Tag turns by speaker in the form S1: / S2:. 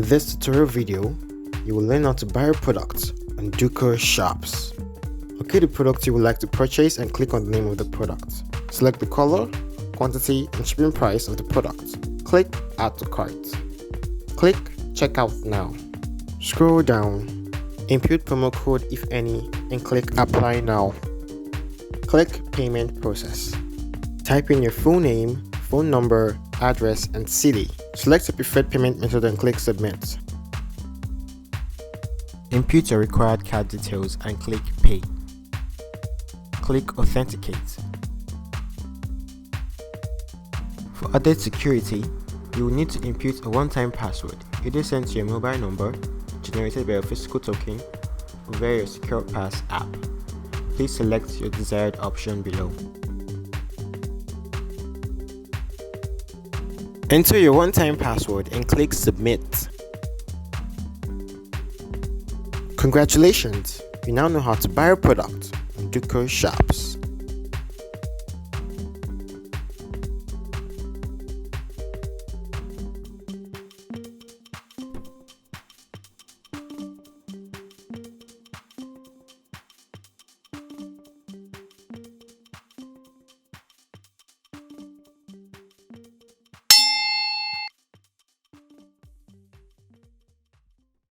S1: this tutorial video, you will learn how to buy a product on DukaShops. Locate the product you would like to purchase and click on the name of the product. Select the color, quantity, and shipping price of the product. Click Add to Cart. Click Checkout Now. Scroll down, input promo code if any, and click Apply Now. Click Payment Process. Type in your full name, phone number, address, and city. Select your preferred payment method and click Submit. Input your required card details and click Pay. Click Authenticate. For added security, you will need to input a one-time password, either sent to your mobile number, generated by a physical token, or via your Secure Pass app. Please select your desired option below. Enter your one-time password and click Submit. Congratulations! You now know how to buy a product on DukaShops.